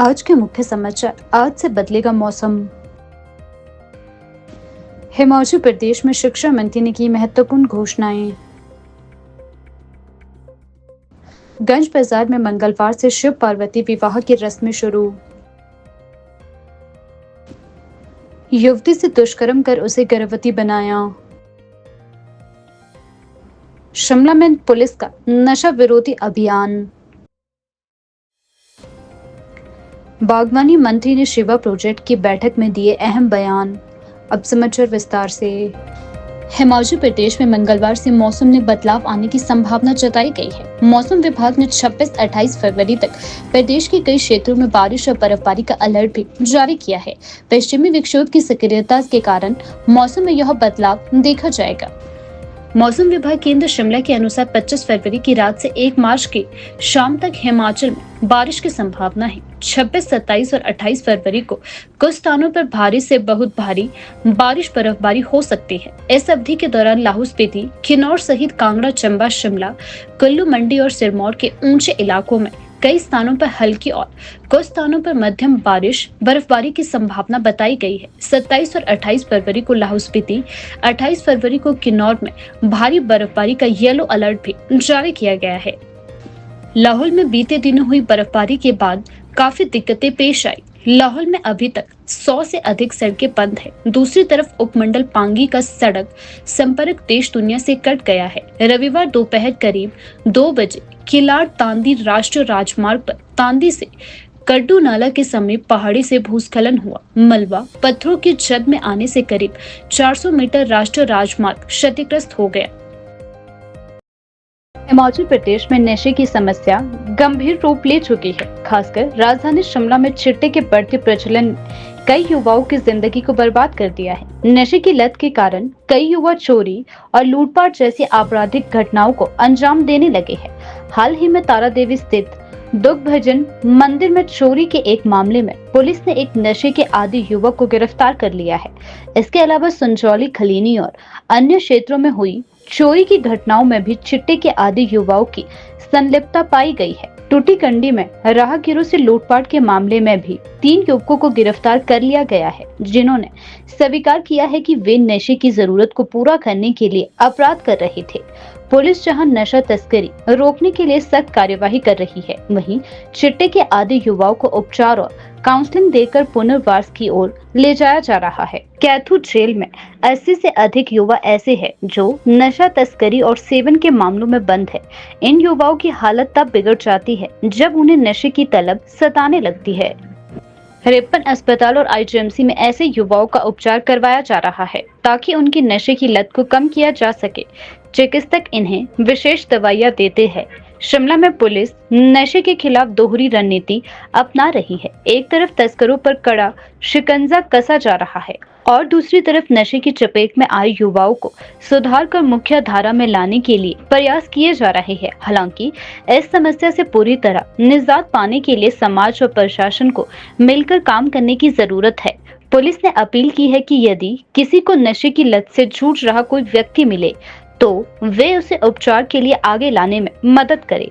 आज के मुख्य समाचार। आज से बदलेगा मौसम। हिमाचल प्रदेश में शिक्षा मंत्री ने की महत्वपूर्ण घोषणाएं। गंज बाजार में मंगलवार से शिव पार्वती विवाह की रस्में शुरू। युवती से दुष्कर्म कर उसे गर्भवती बनाया। शिमला में पुलिस का नशा विरोधी अभियान। बागवानी मंत्री ने शिवा प्रोजेक्ट की बैठक में दिए अहम बयान। अब समाचार विस्तार से। हिमाचल प्रदेश में मंगलवार से मौसम में बदलाव आने की संभावना जताई गई है। मौसम विभाग ने 26-28 फरवरी तक प्रदेश के कई क्षेत्रों में बारिश और बर्फबारी का अलर्ट भी जारी किया है। पश्चिमी विक्षोभ की सक्रियता के कारण मौसम में यह बदलाव देखा जाएगा। मौसम विभाग केंद्र शिमला के अनुसार 25 फरवरी की रात से 1 मार्च की शाम तक हिमाचल में बारिश की संभावना है। 26, 27 और 28 फरवरी को कुछ स्थानों पर भारी से बहुत भारी बारिश बर्फबारी हो सकती है। इस अवधि के दौरान लाहौल स्पीति, किन्नौर सहित कांगड़ा, चंबा, शिमला, कुल्लू, मंडी और सिरमौर के ऊंचे इलाकों में कई स्थानों पर हल्की और कुछ स्थानों पर मध्यम बारिश बर्फबारी की संभावना बताई गई है। 27 और 28 फरवरी को लाहौल स्पीति, 28 फरवरी को किन्नौर में भारी बर्फबारी का येलो अलर्ट भी जारी किया गया है। लाहौल में बीते दिनों हुई बर्फबारी के बाद काफी दिक्कतें पेश आई। लाहौल में अभी तक 100 से अधिक सड़कें बंद है। दूसरी तरफ उपमंडल पांगी का सड़क संपर्क देश दुनिया से कट गया है। रविवार दोपहर करीब 2 बजे किलाड़ तांदी राष्ट्रीय राजमार्ग पर तांदी से कड्डू नाला के समीप पहाड़ी से भूस्खलन हुआ। मलबा पत्थरों की जद में आने से करीब 400 मीटर राष्ट्रीय राजमार्ग क्षतिग्रस्त हो गया। हिमाचल प्रदेश में नशे की समस्या गंभीर रूप ले चुकी है। खासकर राजधानी शिमला में चिट्टे के बढ़ते प्रचलन ने कई युवाओं की जिंदगी को बर्बाद कर दिया है। नशे की लत के कारण कई युवा चोरी और लूटपाट जैसी आपराधिक घटनाओं को अंजाम देने लगे हैं। हाल ही में तारा देवी स्थित दुख भजन मंदिर में चोरी के एक मामले में पुलिस ने एक नशे के आदी युवक को गिरफ्तार कर लिया है। इसके अलावा संजौली, खलीनी और अन्य क्षेत्रों में हुई चोरी की घटनाओं में भी चिट्टे के आदी युवाओं की संलिप्तता पाई गई है। टूटीकंडी में राहगीरों से लूटपाट के मामले में भी 3 युवकों को गिरफ्तार कर लिया गया है, जिन्होंने स्वीकार किया है कि वे नशे की जरूरत को पूरा करने के लिए अपराध कर रहे थे। पुलिस जहां नशा तस्करी रोकने के लिए सख्त कार्यवाही कर रही है, वहीं चिट्टे के आदी युवाओं को उपचार और काउंसलिंग देकर पुनर्वास की ओर ले जाया जा रहा है। कैथू जेल में 80 से अधिक युवा ऐसे हैं जो नशा तस्करी और सेवन के मामलों में बंद है। इन युवाओं की हालत तब बिगड़ जाती है जब उन्हें नशे की तलब सताने लगती है। रिपन अस्पताल और आईजीएमसी में ऐसे युवाओं का उपचार करवाया जा रहा है ताकि उनकी नशे की लत को कम किया जा सके। चिकित्सक इन्हें विशेष दवाइयां देते हैं। शिमला में पुलिस नशे के खिलाफ दोहरी रणनीति अपना रही है। एक तरफ तस्करों पर कड़ा शिकंजा कसा जा रहा है और दूसरी तरफ नशे की चपेट में आए युवाओं को सुधार कर मुख्य धारा में लाने के लिए प्रयास किए जा रहे हैं। हालांकि इस समस्या से पूरी तरह निजात पाने के लिए समाज और प्रशासन को मिलकर काम करने की जरूरत है। पुलिस ने अपील की है कि यदि किसी को नशे की लत से जूझ रहा कोई व्यक्ति मिले तो वे उसे उपचार के लिए आगे लाने में मदद करें।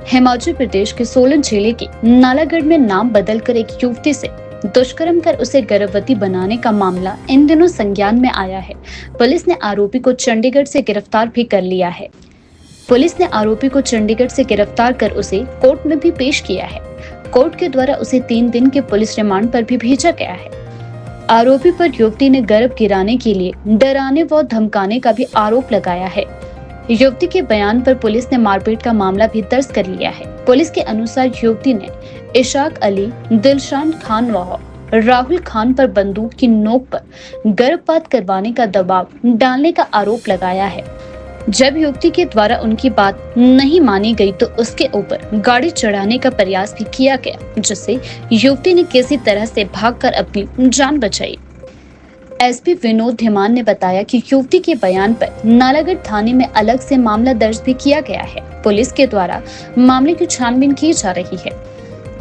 हिमाचल प्रदेश के सोलन जिले के नालागढ़ में नाम बदलकर एक युवती से दुष्कर्म कर उसे गर्भवती बनाने का मामला इन दिनों संज्ञान में आया है। पुलिस ने आरोपी को चंडीगढ़ से गिरफ्तार भी कर लिया है। पुलिस ने आरोपी को चंडीगढ़ से गिरफ्तार कर उसे कोर्ट में भी पेश किया है। कोर्ट के द्वारा उसे 3 दिन के पुलिस रिमांड पर भी भेजा गया है। आरोपी पर युवती ने गर्भ गिराने के लिए डराने व धमकाने का भी आरोप लगाया है। युवती के बयान पर पुलिस ने मारपीट का मामला भी दर्ज कर लिया है। पुलिस के अनुसार युवती ने इशाक अली, दिलशान खान व राहुल खान पर बंदूक की नोक पर गर्भपात करवाने का दबाव डालने का आरोप लगाया है। जब युवती के द्वारा उनकी बात नहीं मानी गई तो उसके ऊपर गाड़ी चढ़ाने का प्रयास भी किया गया, जिससे युवती ने किसी तरह से भागकर अपनी जान बचाई। एसपी विनोद धीमान ने बताया कि युवती के बयान पर नालागढ़ थाने में अलग से मामला दर्ज भी किया गया है। पुलिस के द्वारा मामले की छानबीन की जा रही है।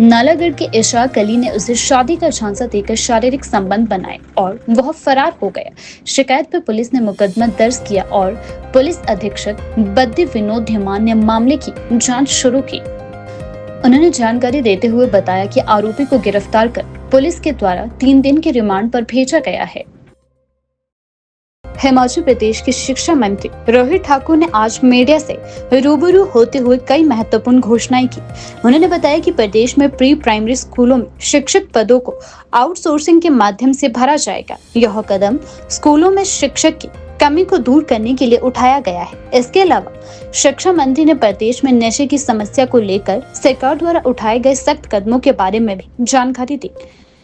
नालागढ़ के इशाक अली ने उसे शादी का झांसा देकर शारीरिक संबंध बनाए और वह फरार हो गया। शिकायत पर पुलिस ने मुकदमा दर्ज किया और पुलिस अधीक्षक बद्दी विनोद धीमान ने मामले की जांच शुरू की। उन्होंने जानकारी देते हुए बताया कि आरोपी को गिरफ्तार कर पुलिस के द्वारा 3 दिन के रिमांड पर भेजा गया है। हिमाचल प्रदेश के शिक्षा मंत्री रोहित ठाकुर ने आज मीडिया से रूबरू होते हुए कई महत्वपूर्ण घोषणाएं की। उन्होंने बताया कि प्रदेश में प्री प्राइमरी स्कूलों में शिक्षक पदों को आउटसोर्सिंग के माध्यम से भरा जाएगा। यह कदम स्कूलों में शिक्षक की कमी को दूर करने के लिए उठाया गया है। इसके अलावा शिक्षा मंत्री ने प्रदेश में नशे की समस्या को लेकर सरकार द्वारा उठाए गए सख्त कदमों के बारे में भी जानकारी दी।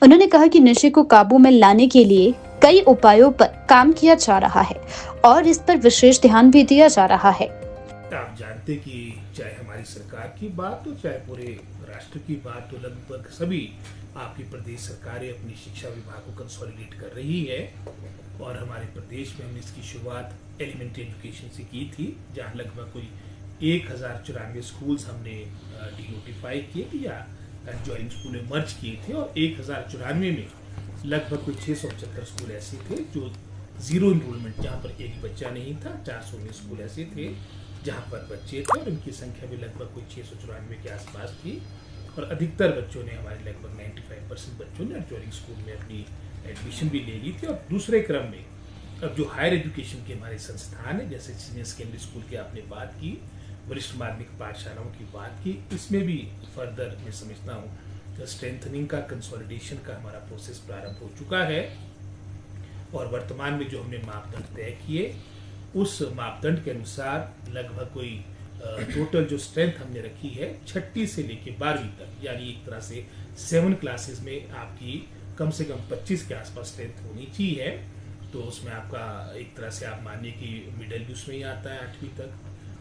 उन्होंने कहा कि नशे को काबू में लाने के लिए कई उपायों पर काम किया जा रहा है और इस पर विशेष ध्यान भी दिया जा रहा है। आप जानते कि चाहे हमारी सरकार की बात हो चाहे पूरे राष्ट्र की बात हो, लगभग सभी आपकी प्रदेश सरकारें अपनी शिक्षा विभाग को कंसोलिडेट कर रही है। और हमारे प्रदेश में हमने इसकी शुरुआत एलिमेंट्री एजुकेशन से की थी, जहां लगभग कोई 1094 स्कूल्स हमने डिनोटिफाई किए या ज्वाइनिंग स्कूल में मर्ज किए थे, और 1094 में लगभग कोई 675 स्कूल ऐसे थे जो जीरो इनरोलमेंट, जहाँ पर एक बच्चा नहीं था। 419 स्कूल ऐसे थे जहाँ पर बच्चे थे और इनकी संख्या भी लगभग कोई 694 के आसपास थी। और अधिकतर बच्चों ने, हमारे लगभग 95% बच्चों ने ज्वाइनिंग स्कूल में अपनी एडमिशन भी ले ली थी। और दूसरे क्रम में अब जो हायर एजुकेशन के हमारे संस्थान है, जैसे सीनियर सेकेंडरी स्कूल की आपने बात की, वरिष्ठ माध्यमिक पाठशालाओं की बात की, इसमें भी फर्दर मैं समझता हूँ स्ट्रेंथनिंग का, कंसोलिडेशन का हमारा प्रोसेस प्रारंभ हो चुका है। और वर्तमान में जो हमने मापदंड तय किए, उस मापदंड के अनुसार लगभग कोई टोटल जो स्ट्रेंथ हमने रखी है 6ठी से लेके 12वीं तक, यानी एक तरह से 7 क्लासेस में आपकी कम से कम 25 के आसपास स्ट्रेंथ होनी चाहिए। तो उसमें आपका एक तरह से आप मानिए कि मिडिल भी उसमें ही आता है 8वीं तक,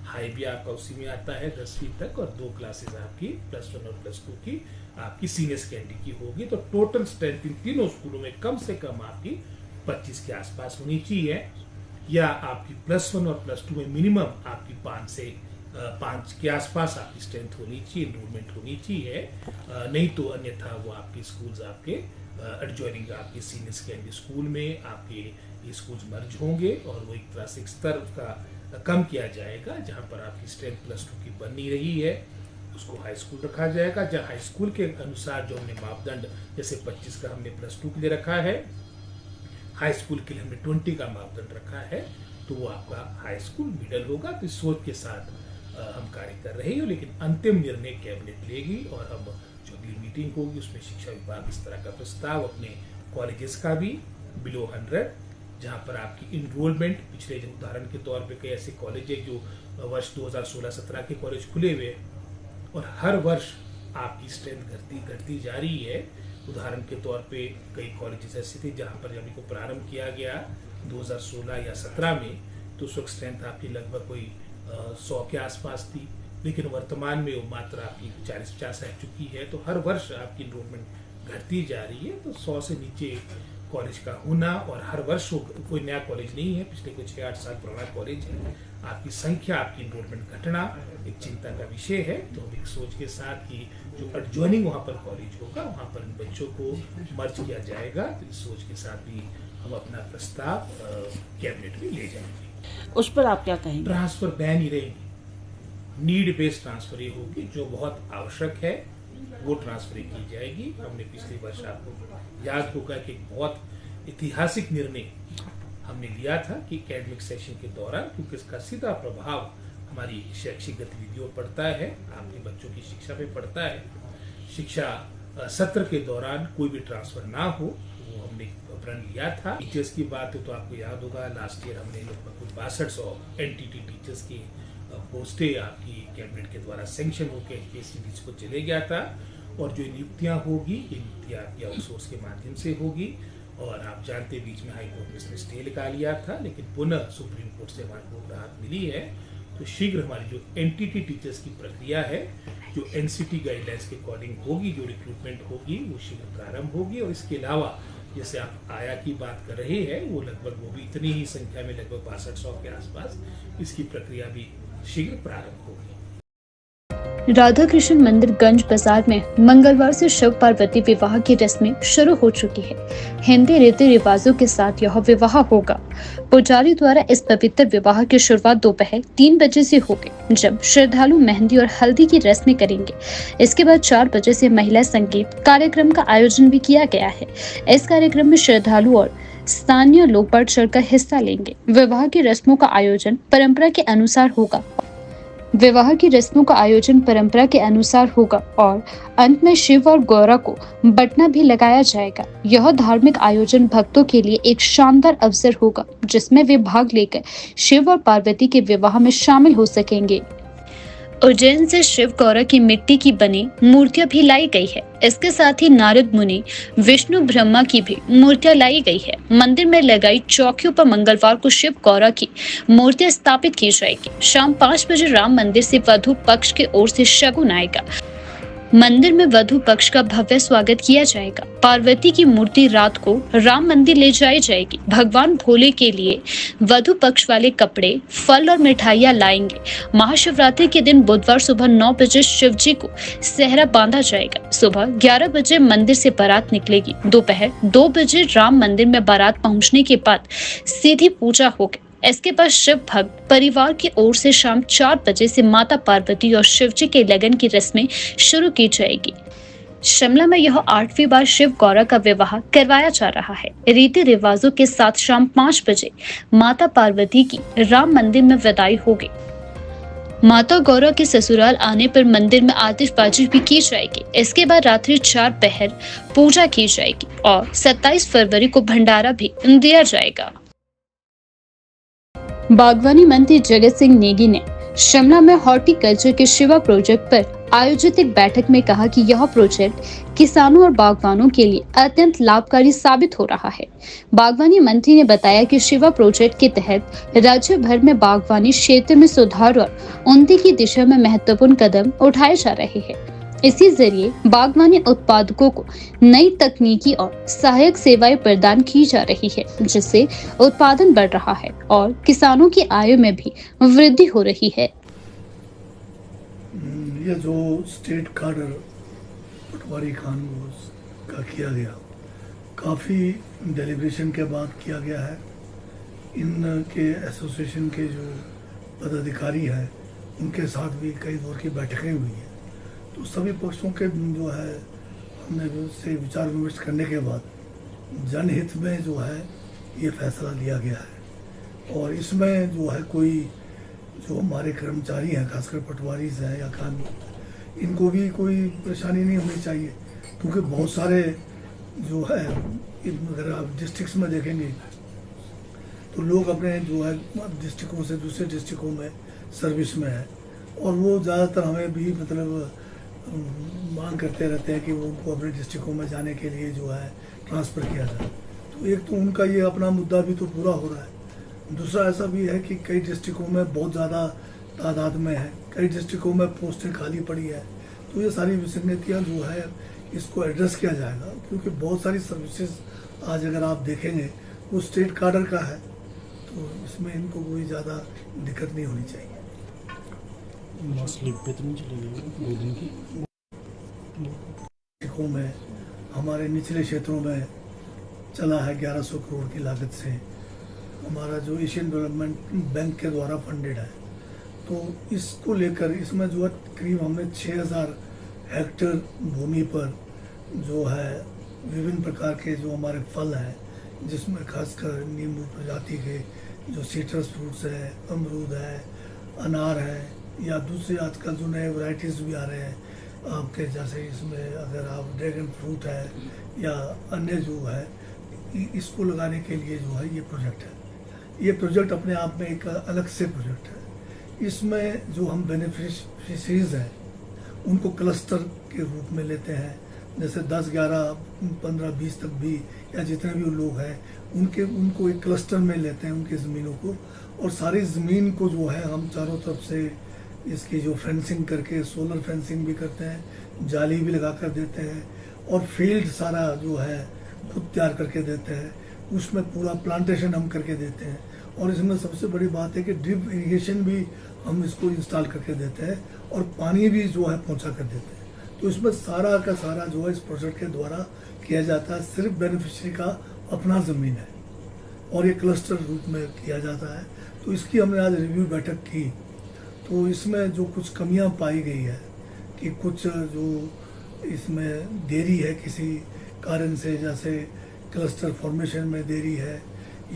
हाई भी आपका उसी में आता है 10वीं तक, और 2 क्लासेस आपकी +1 और +2 की आपकी सीनियर सेकेंडरी की होगी। तो टोटल स्ट्रेंथ इन तीनों स्कूलों में कम से कम आपकी 25 के आसपास होनी चाहिए, या आपकी +1 और +2 में मिनिमम आपकी 5 के आसपास आपकी स्ट्रेंथ होनी चाहिए, इनरोलमेंट होनी चाहिए। नहीं तो अन्यथा वो आपके स्कूल्स आपके एडजॉइनिंग आपके सीनियर सेकेंडरी स्कूल में आपके ये स्कूल्स मर्ज होंगे, और वो एक तरह से स्तर का कम किया जाएगा। जहाँ पर आपकी स्ट्रेंथ +2 की बन नहीं रही है, उसको हाई स्कूल रखा जाएगा। जहाँ हाई स्कूल के अनुसार जो हमने मापदंड, जैसे 25 का हमने +2 के लिए रखा है, हाई स्कूल के लिए हमने 20 का मापदंड रखा है, तो वो आपका हाई स्कूल मिडल होगा। तो इस सोच के साथ हम कार्य कर रहे हैं, लेकिन अंतिम निर्णय कैबिनेट लेगी, और हम जो अगली मीटिंग होगी उसमें शिक्षा विभाग इस तरह का प्रस्ताव अपने कॉलेजेस का भी बिलो 100, जहाँ पर आपकी इनरोलमेंट पिछले उदाहरण के तौर पे कई ऐसे कॉलेज है जो वर्ष 2016-17 के कॉलेज खुले हुए, और हर वर्ष आपकी स्ट्रेंथ घटती जा रही है। उदाहरण के तौर पे कई कॉलेजेस ऐसे थे जहाँ पर जब इनको प्रारंभ किया गया 2016 या 17 में, तो उस वक्त स्ट्रेंथ आपकी लगभग कोई 100 के आसपास थी, लेकिन वर्तमान में वो मात्रा आपकी 40-50 रह चुकी है। तो हर वर्ष आपकी इनरोलमेंट घटती जा रही है। तो 100 से नीचे कॉलेज का होना, और हर वर्ष कोई नया कॉलेज नहीं है, पिछले कुछ 6-8 साल पुराना कॉलेज है, आपकी संख्या, आपकी इनरोलमेंट घटना एक चिंता का विषय है। तो एक सोच के साथ कि जो एडजॉइनिंग वहाँ पर कॉलेज होगा, वहाँ पर इन बच्चों को मर्ज किया जाएगा। तो इस सोच के साथ भी हम अपना प्रस्ताव कैबिनेट में ले जाएंगे। उस पर आप क्या कहेंगे? ट्रांसफर बैन ही रहेंगे, नीड बेस्ड ट्रांसफर ही होगी, जो बहुत आवश्यक है वो ट्रांसफर की जाएगी। हमने पिछले वर्ष, आपको याद होगा कि एक बहुत ऐतिहासिक निर्णय हमने लिया था कि एकेडमिक सेशन के दौरान, क्योंकि इसका सीधा प्रभाव हमारी शैक्षिक गतिविधियों पर पड़ता है, आपके बच्चों की शिक्षा पे पड़ता है। शिक्षा सत्र के दौरान कोई भी ट्रांसफर ना हो, वो हमने प्रण लिया था। टीचर्स की बात हो तो आपको याद होगा लास्ट ईयर हमने लगभग 6200 एनटीटी टीचर्स की पोस्टें आपकी कैबिनेट के द्वारा सैंक्शन होकर केसीडीज को चले गया था, और जो नियुक्तियां होगी, ये नियुक्तियां आपकी आउटसोर्स के माध्यम से होगी। और आप जानते बीच में हाई कोर्ट ने इसमें स्टे लगा लिया था, लेकिन पुनः सुप्रीम कोर्ट से हमारे को राहत मिली है। तो शीघ्र हमारी जो एनटीटी टीचर्स की प्रक्रिया है, जो एनसीटी गाइडलाइंस के अकॉर्डिंग होगी, जो रिक्रूटमेंट होगी, वो शीघ्र प्रारंभ होगी। और इसके अलावा जैसे आप आया की बात कर रहे हैं, वो लगभग वो भी इतनी ही संख्या में, लगभग 6200 के आसपास, इसकी प्रक्रिया भी शीघ्र प्रारंभ होगी। राधा कृष्ण मंदिर गंज बाजार में मंगलवार से शिव पार्वती विवाह की रस्में शुरू हो चुकी है। हिंदी रीति रिवाजों के साथ यह विवाह होगा। पुजारी द्वारा इस पवित्र विवाह की शुरुआत दोपहर 3 बजे से होगी, जब श्रद्धालु मेहंदी और हल्दी की रस्में करेंगे। इसके बाद 4 बजे से महिला संगीत कार्यक्रम का आयोजन भी किया गया है। इस कार्यक्रम में श्रद्धालु और स्थानीय लोग बढ़ चढ़कर हिस्सा लेंगे। विवाह की रस्मों का आयोजन परंपरा के अनुसार होगा। और अंत में शिव और गौरा को बटना भी लगाया जाएगा। यह धार्मिक आयोजन भक्तों के लिए एक शानदार अवसर होगा, जिसमें वे भाग लेकर शिव और पार्वती के विवाह में शामिल हो सकेंगे। उज्जैन से शिव गौरा की मिट्टी की बनी मूर्तियां भी लाई गई है। इसके साथ ही नारद मुनि, विष्णु ब्रह्मा की भी मूर्तियां लाई गई है। मंदिर में लगाई चौकियों पर मंगलवार को शिव गौरा की मूर्तियां स्थापित की जाएगी। शाम 5 बजे राम मंदिर से वधु पक्ष की ओर से शगुन आएगा। मंदिर में वधु पक्ष का भव्य स्वागत किया जाएगा। पार्वती की मूर्ति रात को राम मंदिर ले जाई जाएगी। भगवान भोले के लिए वधु पक्ष वाले कपड़े, फल और मिठाइयां लाएंगे। महाशिवरात्रि के दिन बुधवार सुबह 9 बजे शिव जी को सेहरा बांधा जाएगा। सुबह 11 बजे मंदिर से बारात निकलेगी। दोपहर 2 बजे राम मंदिर में बारात पहुंचने के बाद सीधी पूजा होगी। इसके बाद शिव भक्त परिवार की ओर से शाम 4 बजे से माता पार्वती और शिवजी के लगन की रस्में शुरू की जाएगी। शिमला में यह 8वीं बार शिव गौरा का विवाह करवाया जा रहा है। रीति रिवाजों के साथ शाम 5 बजे माता पार्वती की राम मंदिर में विदाई होगी। माता गौरा के ससुराल आने पर मंदिर में आतिशबाजी भी की जाएगी। इसके बाद रात्रि 4 पहर पूजा की जाएगी और 27 फरवरी को भंडारा भी दिया जाएगा। बागवानी मंत्री जगत सिंह नेगी ने शिमला में हॉर्टिकल्चर के शिवा प्रोजेक्ट पर आयोजित एक बैठक में कहा कि यह प्रोजेक्ट किसानों और बागवानों के लिए अत्यंत लाभकारी साबित हो रहा है। बागवानी मंत्री ने बताया कि शिवा प्रोजेक्ट के तहत राज्य भर में बागवानी क्षेत्र में सुधार और उन्नति की दिशा में महत्वपूर्ण कदम उठाए जा रहे हैं। इसी जरिए बागवानी उत्पादकों को नई तकनीकी और सहायक सेवाएं प्रदान की जा रही है, जिससे उत्पादन बढ़ रहा है और किसानों की आय में भी वृद्धि हो रही है। ये जो स्टेट कार्डर पटवारी कानून का किया गया, काफ़ी डेलिब्रेशन के बाद किया गया है। इनके एसोसिएशन के जो पदाधिकारी हैं उनके साथ भी कई दौर की बैठकें हुई हैं। तो सभी पक्षों के जो है हमने उससे विचार विमर्श करने के बाद जनहित में जो है ये फैसला लिया गया है। और इसमें जो है कोई जो हमारे कर्मचारी हैं, खासकर पटवारी हैं या कानून, इनको भी कोई परेशानी नहीं होनी चाहिए, क्योंकि बहुत सारे जो है अगर आप डिस्ट्रिक्ट्स में देखेंगे तो लोग अपने जो है डिस्ट्रिक्टों से दूसरे डिस्ट्रिक्टों में सर्विस में है, और वो ज़्यादातर हमें भी मतलब मांग करते रहते हैं कि वो उनको अपने डिस्ट्रिक्टों में जाने के लिए जो है ट्रांसफ़र किया जाए। तो एक तो उनका ये अपना मुद्दा भी तो पूरा हो रहा है। दूसरा ऐसा भी है कि कई डिस्ट्रिक्टों में बहुत ज़्यादा तादाद में है, कई डिस्ट्रिक्टों में पोस्टें खाली पड़ी है। तो ये सारी विसंगतियाँ जो है इसको एड्रेस किया जाएगा, क्योंकि बहुत सारी सर्विसेज आज अगर आप देखेंगे वो स्टेट कार्डर का है, तो इसमें इनको कोई ज़्यादा दिक्कत नहीं होनी चाहिए। डिस्ट्रिक्टों में हमारे निचले क्षेत्रों में चला है 1100 करोड़ की लागत से, हमारा जो एशियन डेवलपमेंट बैंक के द्वारा फंडेड है। तो इसको लेकर इसमें जो है करीब हमने 6000 हेक्टेयर भूमि पर जो है विभिन्न प्रकार के जो हमारे फल हैं, जिसमें खासकर नींबू प्रजाति के जो सिट्रस फ्रूट्स है, अमरूद है, अनार है, या दूसरे आजकल जो नए वैरायटीज़ भी आ रहे हैं आपके, जैसे इसमें अगर आप ड्रैगन फ्रूट है या अन्य जो है, इसको लगाने के लिए जो है ये प्रोजेक्ट है। ये प्रोजेक्ट अपने आप में एक अलग से प्रोजेक्ट है। इसमें जो हम बेनिफिशरीज हैं उनको क्लस्टर के रूप में लेते हैं, जैसे 10, 11, 15, 20 तक भी, या जितने भी लोग हैं उनको एक क्लस्टर में लेते हैं उनकी ज़मीनों को, और सारी ज़मीन को जो है हम चारों तरफ से इसकी जो फेंसिंग करके, सोलर फेंसिंग भी करते हैं, जाली भी लगा कर देते हैं, और फील्ड सारा जो है खुद तैयार करके देते हैं। उसमें पूरा प्लांटेशन हम करके देते हैं। और इसमें सबसे बड़ी बात है कि ड्रिप इरिगेशन भी हम इसको इंस्टॉल करके देते हैं और पानी भी जो है पहुंचा कर देते हैं। तो इसमें सारा का सारा जो है इस प्रोजेक्ट के द्वारा किया जाता है। सिर्फ बेनिफिशियरी का अपना ज़मीन है और ये क्लस्टर रूप में किया जाता है। तो इसकी हमने आज रिव्यू बैठक की, तो इसमें जो कुछ कमियां पाई गई है कि कुछ जो इसमें देरी है किसी कारण से, जैसे क्लस्टर फॉर्मेशन में देरी है,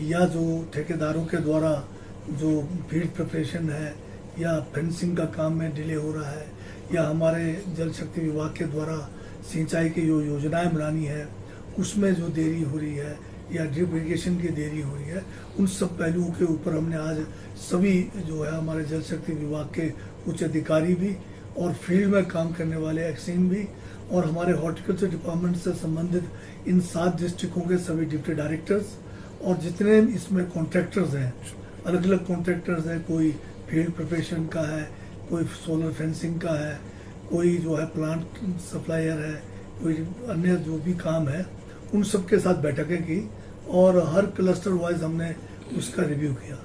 या जो ठेकेदारों के द्वारा जो फील्ड प्रिपरेशन है या फेंसिंग का काम में डिले हो रहा है, या हमारे जल शक्ति विभाग के द्वारा सिंचाई की जो योजनाएं बनानी है उसमें जो देरी हो रही है, या ड्रिप इरिगेशन की देरी हो रही है, उन सब पहलुओं के ऊपर हमने आज सभी जो है हमारे जल शक्ति विभाग के उच्च अधिकारी भी और फील्ड में काम करने वाले एक्सीन भी और हमारे हॉर्टिकल्चर डिपार्टमेंट से संबंधित इन 7 डिस्ट्रिक्टों के सभी डिप्टी डायरेक्टर्स और जितने इसमें कॉन्ट्रैक्टर्स हैं, अलग अलग कॉन्ट्रैक्टर्स हैं, कोई फील्ड प्रिपरेशन का है, कोई सोलर फेंसिंग का है, कोई जो है प्लांट सप्लायर है, कोई अन्य जो भी काम है, उन सब के साथ बैठकें की और हर क्लस्टर वाइज हमने उसका रिव्यू किया।